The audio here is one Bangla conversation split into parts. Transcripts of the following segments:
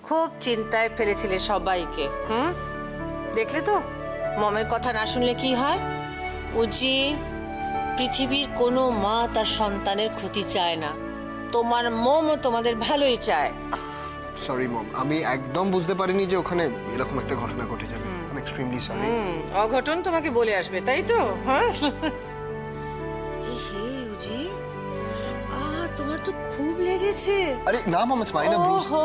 খুব চিন্তায় ফেলেছিলে সবাইকে। দেখলে তো মমের কথা না শুনলে কি হয়। উজি, পৃথিবীর কোনো মা তার সন্তানের ক্ষতি চায় না। তোমার মমও তোমাদের ভালোই চায়। সরি মম, আমি একদম বুঝতে পারিনি যে ওখানে এরকম একটা ঘটনা ঘটে যাবে। I am extremely sorry. অঘটন তোমাকে বলে আসবে, তাই তো? হ্যাঁ হে উজি, তোমার তো খুব লেগেছে। আরে না মম, ইটস মাইনর ব্রুজ। ওহো,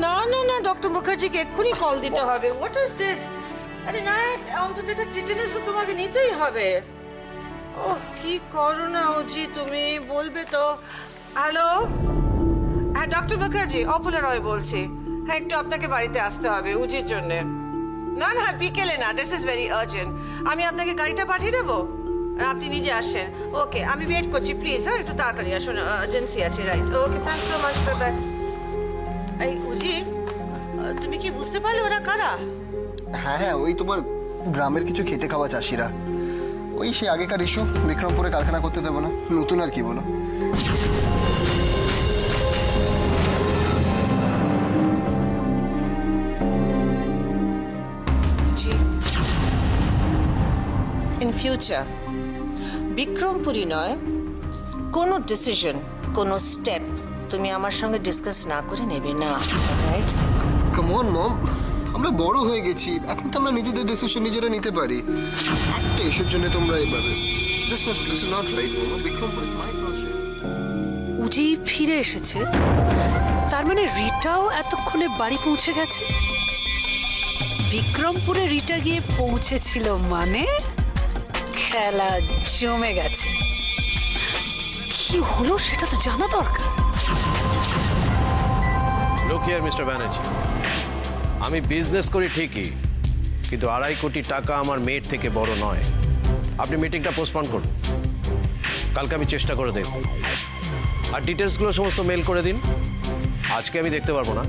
না না না, ডক্টর মুখার্জিকে এক্ষুনি কল দিতে হবে। What is this? আরে না, অন্তত একটা টিটেনাস তোমাকে নিতেই হবে। ওহ, কি করো না উজি, তুমি বলবে তো। হ্যালো, হ্যাঁ ডক্টর মুখার্জি, অপুলা রয় বলছি। হ্যাঁ, একটু আপনাকে বাড়িতে আসতে হবে উজির জন্য। না না, বিকেলে না, দিস ইজ ভেরি আর্জেন্ট। আমি আপনাকে গাড়িটা পাঠিয়ে দেবো, আপনি নিজে আসেন। ওকে, আমি ওয়েট করছি, প্লিজ। হ্যাঁ, একটু তাড়াতাড়ি আসুন, এমার্জেন্সি আছে। Right, okay, thanks so much for that. এই উজি, তুমি কি বুঝতে পারলে ওরা কারা? হ্যাঁ হ্যাঁ, ওই তোমার গ্রামের কিছু খেটে খাওয়া চাষিরা। ওই সে আগেকার ইস্যু, বিক্রমপুরে কারখানা করতে দেবো না, নতুন আর কি বলো। ইন ফিউচার বিক্রমপুরী নয়, কোনো ডিসিশন, কোনো স্টেপ তুমি আমার সঙ্গে ডিসকাস না করে নেবে না, রাইট? কাম অন মম, আমরা বড় হয়ে গেছি, এখন তো আমরা নিজেদের ডিসিশন নিজেরা নিতে পারি। একটা ইস্যুর জন্য তোমরা এইভাবে, this is not right mom. Bikrampur is my project. উজি ফিরে এসেছে, তার মানে রিটাও এতক্ষণে বাড়ি পৌঁছে গেছে। বিক্রমপুরে রিটা গিয়ে পৌঁছেছিল মানে খেলা জমে গেছে। কি হলো সেটা তো জানা দরকার। লুক হিয়ার মিস্টার ব্যানার্জি, আমি বিজনেস করি ঠিকই, কিন্তু 2.5 কোটি টাকা আমার মেয়ের থেকে বড় নয়। আপনি মিটিংটা পোস্টপোন করুন, কালকে আমি চেষ্টা করে দেখব। আর ডিটেলসগুলো সমস্ত মেল করে দিন। আজকে আমি দেখতে পারবো না,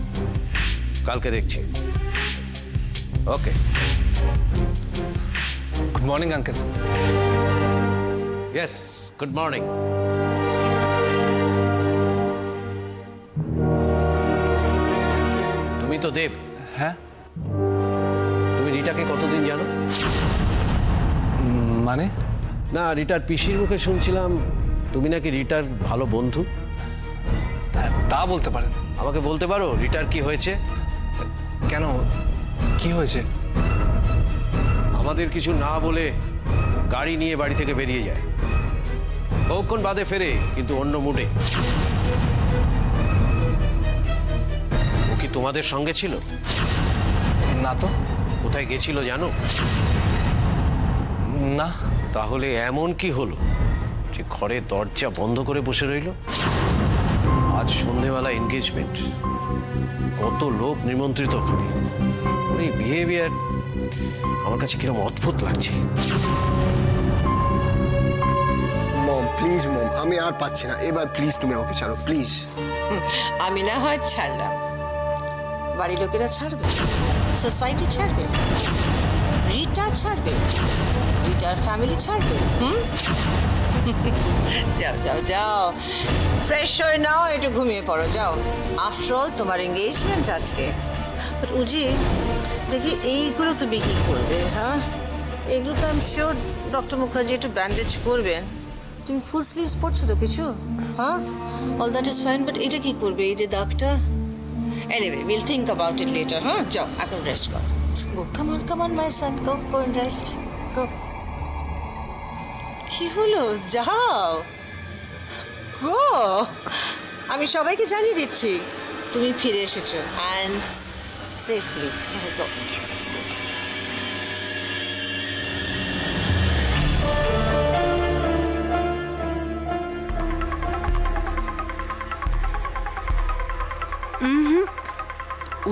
কালকে দেখছি। Okay. Good morning uncle. Yes, good morning. তুমি তো দেব। হ্যাঁ, তুমি রিটাকে কতদিন জানো? মানে না, রিটার পিসির মুখে শুনছিলাম তুমি নাকি রিটার ভালো বন্ধু। হ্যাঁ, তা বলতে পারেন। আমাকে বলতে পারো রিটার কি হয়েছে? কেন, কি হয়েছে? আমাদের কিছু না বলে গাড়ি নিয়ে বাড়ি থেকে বেরিয়ে যায়। বহুক্ষণ বাদে ফেরে, কিন্তু অন্য মুডে। ও কি তোমাদের সঙ্গে ছিল? না তো। কোথায় গেছিল জানো? না। তাহলে এমন কি হলো যে ঘরের দরজা বন্ধ করে বসে রইল? আজ সন্ধেবেলা এনগেজমেন্ট, কত লোক নিমন্ত্রিত ওখানে। এই বিহেভিয়ার আমার কাছে কিরকম অদ্ভুত লাগছে। মম প্লিজ মম, আমি আর পাচ্ছি না, এবার প্লিজ তুমি আমাকে ছাড়ো প্লিজ। আমি না হয় ছাড়লাম, বাড়ির লোকেরা ছাড়বে, সোসাইটি ছাড়বে, রিটা ছাড়বে, রিটার ফ্যামিলি ছাড়বে। যাও যাও যাও, ফ্রেশ হয়ে নাও, একটু ঘুমিয়ে পড়ো, যাও। আফটার অল তোমার এঙ্গেজমেন্ট আজকে। বাট উজি, দেখি এইগুলো তুমি কি করবে? হ্যাঁ, এগুলো তো I am sure doctor Mukherjee একটু ব্যান্ডেজ করবেন। তুমি ফুল স্লিভস পরছো তো কিছু? হ্যাঁ, all that is fine, but এটা কি করবে, এই যে দাগটা? Anyway, we'll think about it later, huh? যাও, এখন রেস্ট করো। Go, come on, my son, go and rest, go. কি হলো? যাও, গো। আমি সবাইকে জানিয়ে দিচ্ছি তুমি ফিরে এসেছো, and safely. Go.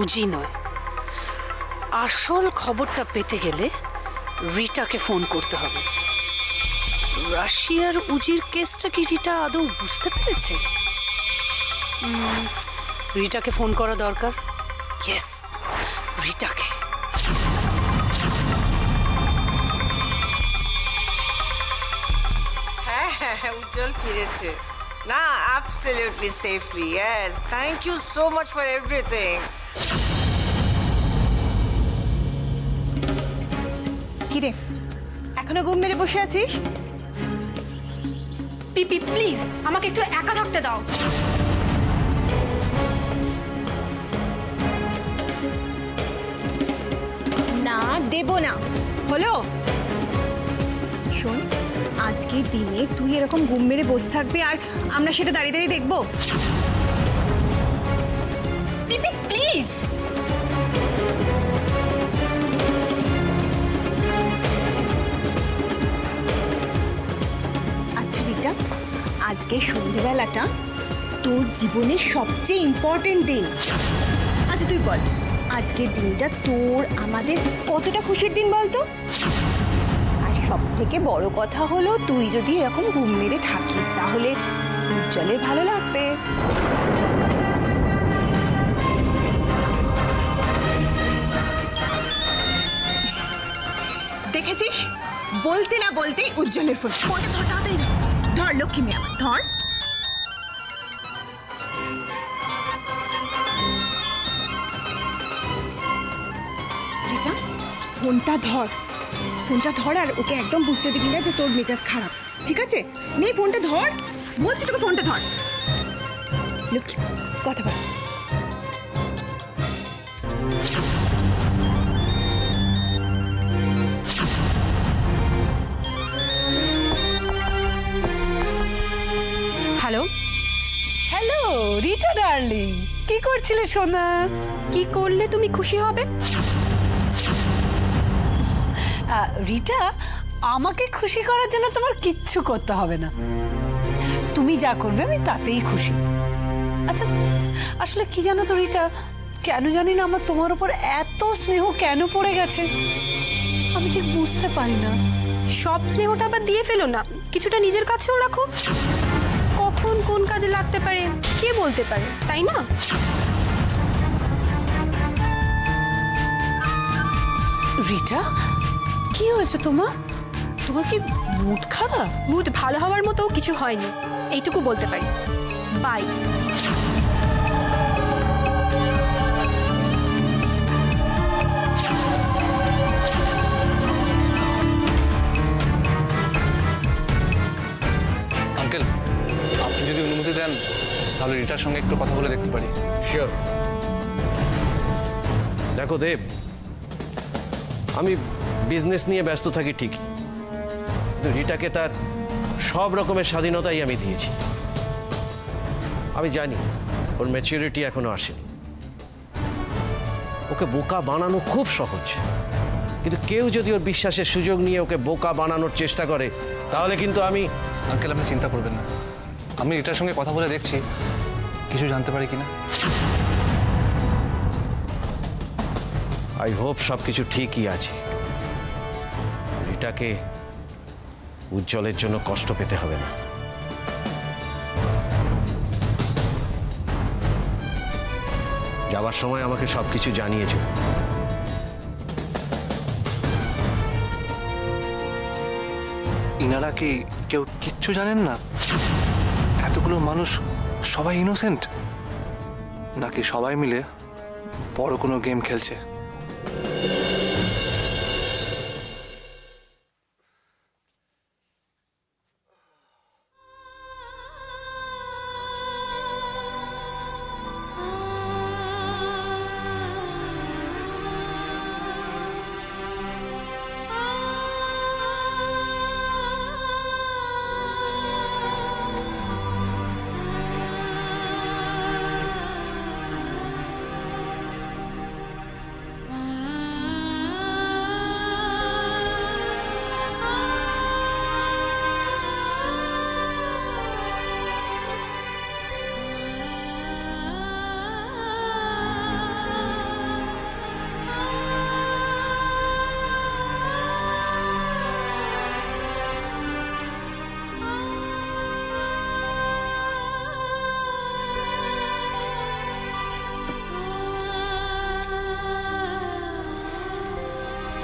উজি নয়, আসল খবরটা পেতে গেলে রিটাকে ফোন করতে হবে। রাশিয়ার উজির কেসটা কি রিটা আদৌ বুঝতে পেরেছে? রিটাকে ফোন করা দরকার। ইয়েস, রিটাকে। হ্যাঁ, উজ্জ্বল ফিরেছে না, absolutely safely, yes. Thank you so much for everything. কিরে এখনো ঘুম মেরে বসে আছিস? পিপি প্লিজ আমাকে একটু একা থাকতে দাও। না দেব না, হলো? শোন, আজকের দিনে তুই এরকম ঘুম মেরে বসে থাকবি আর আমরা সেটা দাঁড়িয়ে দাঁড়িয়ে দেখবো? পিপি প্লিজ। আচ্ছা রিটা, আজকে সন্ধ্যেবেলাটা তোর জীবনের সবচেয়ে ইম্পর্টেন্ট দিন। আচ্ছা তুই বল, আজকের দিনটা তোর আমাদের কতটা খুশির দিন বলতো? আর সব থেকে বড় কথা হলো, তুই যদি এরকম ঘুম মেরে থাকিস তাহলে উজ্জ্বলের ভালো লাগবে। দেখেছিস, বলতে না বলতেই উজ্জ্বলের ফোন। ফোনটা ধর, তাড়াতাড়ি ধর, ধর লক্ষ্মী মেয়ে আমার, ধর। রিটা, ফোনটা ধর, ফোনটা ধর আর ওকে একদম বুঝতে দিবি না যে তোর মেজাজ খারাপ, ঠিক আছে? নে ফোনটা ধর, বলছি তোকে ফোনটা ধর। লক্ষ্মী, কথা বল। হ্যালো, হ্যালো রিটা ডার্লিং, কি করছিলে সোনা? কি করলে তুমি খুশি হবে? রিটা, আমাকে খুশি করার জন্য তোমার কিচ্ছু করতে হবে না। তুমি যা করবে আমি তাতেই খুশি। আচ্ছা, আসলে কি জানো তো রিটা, কেন জানি না আমার তোমার উপর এত স্নেহ কেন পড়ে গেছে আমি ঠিক বুঝতে পারি না। সব স্নেহটা আবার দিয়ে ফেলো না, কিছুটা নিজের কাছেও রাখো। কখন কোন কাজে লাগতে পারে কে বলতে পারে, তাই না? রিটা, কি হয়েছে তোমার? তোমার কি মুড খারাপ? মুড ভালো হওয়ার মতো কিছু হয়নি, এইটুকু বলতে পারি। বাই। আঙ্কেল, আপনি যদি অনুমতি দেন তাহলে রিটার সঙ্গে একটু কথা বলে দেখতে পারি। শিওর। দেখো দেব, আমি বিজনেস নিয়ে ব্যস্ত থাকি ঠিকই, কিন্তু রিটাকে তার সব রকমের স্বাধীনতাই আমি দিয়েছি। আমি জানি ওর ম্যাচুরিটি এখনো আসেনি। ওকে বোকা বানানো খুব সহজ, কিন্তু কেউ যদি ওর বিশ্বাসের সুযোগ নিয়ে ওকে বোকা বানানোর চেষ্টা করে তাহলে কিন্তু আমি... আঙ্কেল, আপনি চিন্তা করবেন না, আমি রিটার সঙ্গে কথা বলে দেখছি কিছু জানতে পারি কিনা। আই হোপ সব কিছু ঠিকই আছে। রিটাকে উজ্জ্বলের জন্য কষ্ট পেতে হবে না। যাওয়ার সময় আমাকে সবকিছু জানিয়েছে। ইনারা কি কেউ কিচ্ছু জানেন না? এতগুলো মানুষ সবাই ইনোসেন্ট, নাকি সবাই মিলে বড় কোনো গেম খেলছে?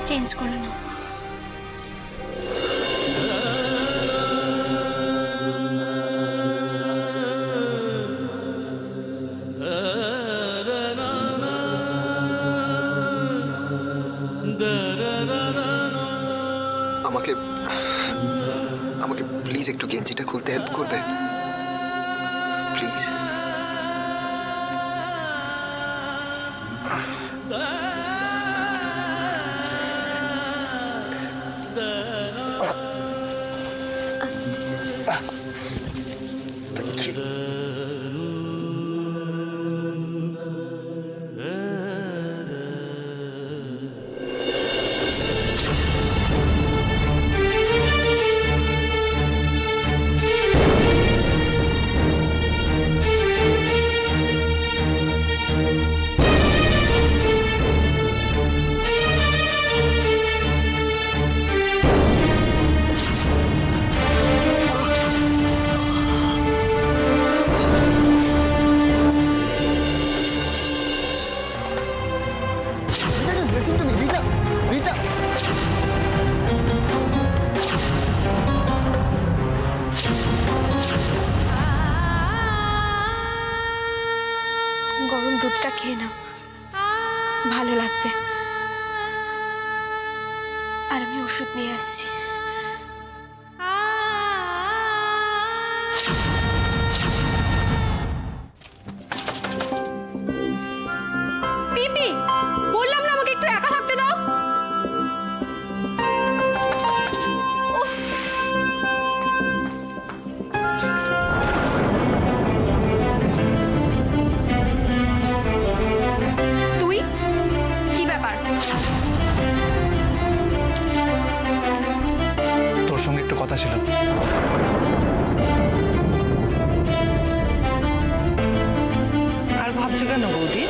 চেঞ্জ করে নাও। আমাকে আমাকে প্লিজ একটু গেঞ্জিটা খুলতে হেল্প করবে please. Listen to me, Rita. Rita. গরম দুধটা খেয়ে নাও, ভালো লাগবে। আর আমি ওষুধ নিয়ে আসছি। পিপি, বললাম না আমাকে একটু একা থাকতে দাও। উফ। তুই কি ব্যাপার? তোর সঙ্গে একটু কথা ছিল। আর ভাবছো কেন বৌদি?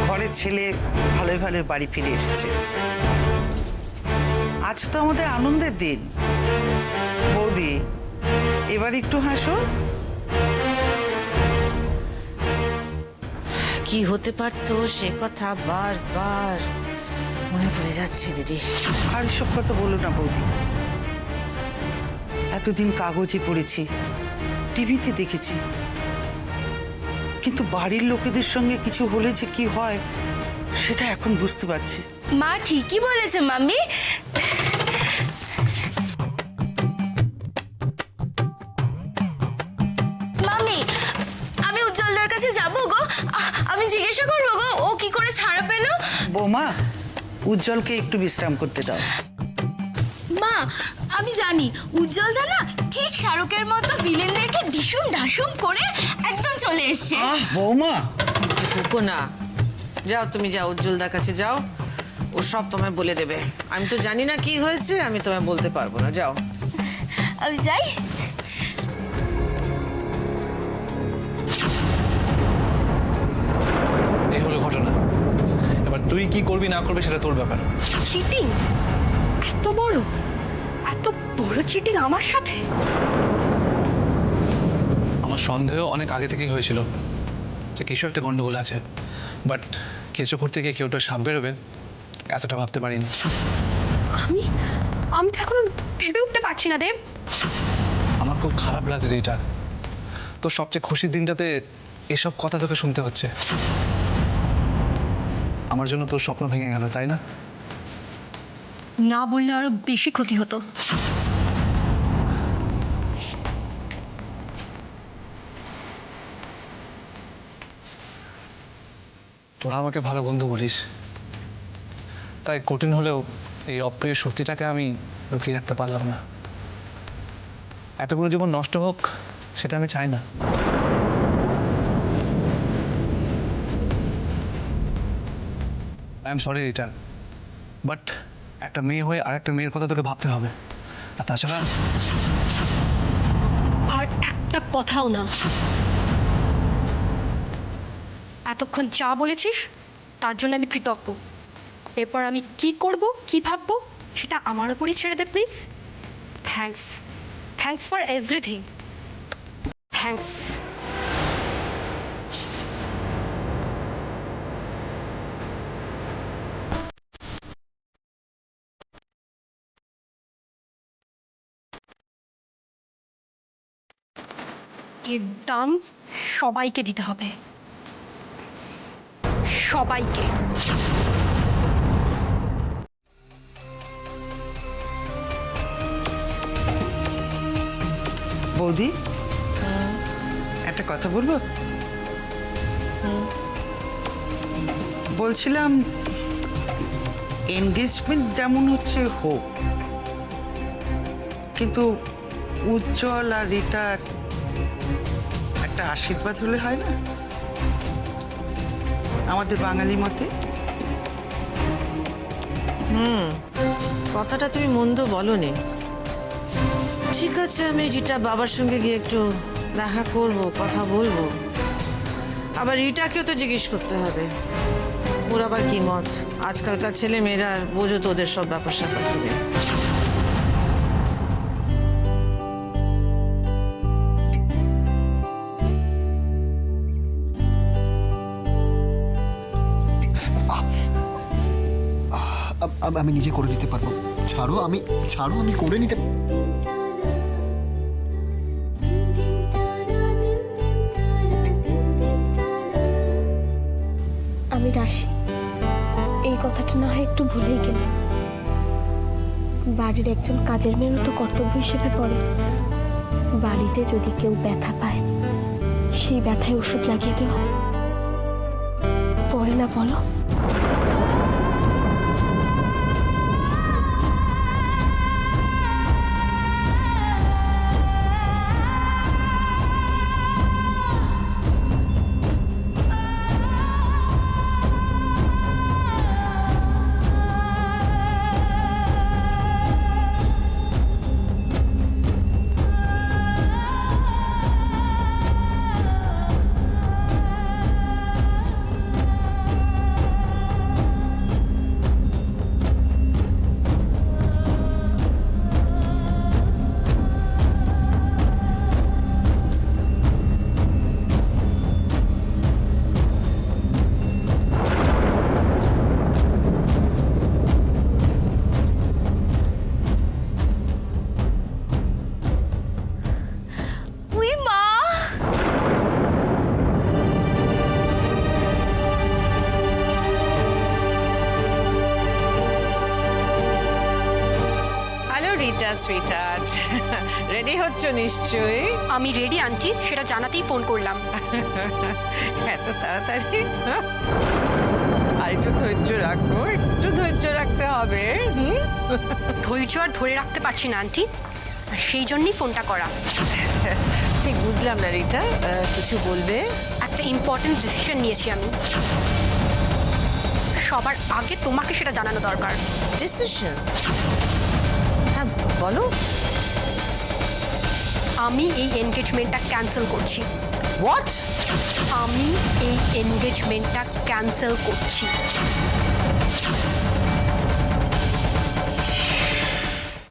ঘরের ছেলে ভালোই ভালো বাড়ি ফিরে এসেছে। আজ তো আমাদের আনন্দের দিন। বৌদি, এবার একটু হাসো। কি হতে পারতো সে কথা বারবার মনে পড়ে যাচ্ছে দিদি। আর এসব কথা বলো না বৌদি। এতদিন কাগজে পড়েছি, টিভিতে দেখেছি, কিন্তু বাড়ির লোকেদের সঙ্গে কিছু হলে যে কি হয় সেটা এখন বুঝতে পারছি। মা ঠিকই বলেছে মাম্মি। মাম্মি, আমি উজ্জ্বলদার কাছে যাব গো। আমি জিজ্ঞাসা করবো গো ও কি করে ছাড়া পেল। বৌমা, উজ্জ্বলকে একটু বিশ্রাম করতে দাও। মা, আমি জানি উজ্জ্বলদা না ঠিক শাহরুখের মতো ভিলেনদেরকে ঢিসুম ঢাসুম করে একদম চলে এসছে। বৌমা, ঢুকো না, যাও তুমি যাও উজ্জ্বলদার কাছে যাও, ও সব তোমায় বলে দেবে। আমি তো জানি না কি হয়েছে, আমি তোমায় বলতে পারবো না, যাও। আমি যাই। এই হলো ঘটনা। এবার তুই কি করবি না করবি সেটা তোর ব্যাপার। চিটিং? এত বড় চিটিং আমার সাথে? আমার সন্দেহ অনেক আগে থেকেই হয়েছিল যে কিছু একটা গন্ডগোল আছে, বাট কেঁচো করতে গিয়ে কেউটা সাপ বেরোবে এতটা ভাবতে পারিনি। আমি তো এখন ভেবে উঠতে পারছি না দেব। আমার খুব খারাপ লাগছে এটা। তোর সবচেয়ে খুশির দিনটাতে এসব কথা তোকে শুনতে হচ্ছে। আমার জন্য তোর স্বপ্ন ভেঙে গেল, তাই না? না বললে আরো বেশি ক্ষতি হতো। তোরা আমাকে ভালো বন্ধু বলিস, তাই কঠিন হলেও এই অপ্রিয় সত্যিটাকে আমি লুকিয়ে রাখতে পারলাম না। এতগুলো জীবন নষ্ট হোক সেটা আমি চাই না। I am sorry return, but একটা মেয়ে হয়ে আর একটা মেয়ের কথা তোকে ভাবতে হবে। আর তাছাড়া আর একটা কথাও না। এতক্ষণ যা বলেছিস তার জন্য আমি কৃতজ্ঞ। এরপর আমি কি করব, কি ভাববো সেটা আমার উপরই ছেড়ে দে please. Thanks for everything. Thanks. এর দাম সবাইকে দিতে হবে, সবাইকে। বৌদি একটা কথা বলবো? বলছিলাম এনগেজমেন্ট যেমন হচ্ছে হোক, কিন্তু উজ্জ্বল আর রিটার একটা আশীর্বাদ হলে হয় না আমাদের বাঙালি মতে? কথাটা তুমি মন্দ বলনি। ঠিক আছে, আমি রিটা বাবার সঙ্গে গিয়ে একটু দেখা করব, কথা বলবো। আবার রিটাকেও তো জিজ্ঞেস করতে হবে ওর আবার কি মত। আজকালকার ছেলে মেয়েরা বোঝো তো ওদের সব ব্যাপার স্যাপার তুমি। আমি নিজে করে নিতে পারবো। ছাড়ো, আমি করে নিতে। আমি রাশি, এই কথাটা না হয় একটু ভুলেই গেলে। বাড়ির একজন কাজের মেয়েরও তো কর্তব্য হিসেবে পড়ে, বাড়িতে যদি কেউ ব্যথা পায় সেই ব্যথায় ওষুধ লাগিয়ে দেওয়া। পড়ে না বলো? সুইটহার্ট, রেডি হচ্ছ নিশ্চয়ই? আমি রেডি আন্টি, সেটা জানাতেই ফোন করলাম। এত তাড়াতাড়ি? আর একটু ধৈর্য রাখো, একটু ধৈর্য রাখতে হবে। ধৈর্য আর ধরে রাখতে পারছি না আন্টি, আর সেই জন্যই ফোনটা করা। ঠিক বুঝলাম না রিটা, কিছু বলবে? একটা ইম্পর্টেন্ট ডিসিশন নিয়েছি আমি, সবার আগে তোমাকে সেটা জানানো দরকার। ডিসিশন? হ্যাঁ বলো। আমি এই এনগেজমেন্টটা ক্যান্সেল করছি। হোয়াট? আমি এই এনগেজমেন্টটা ক্যান্সেল করছি।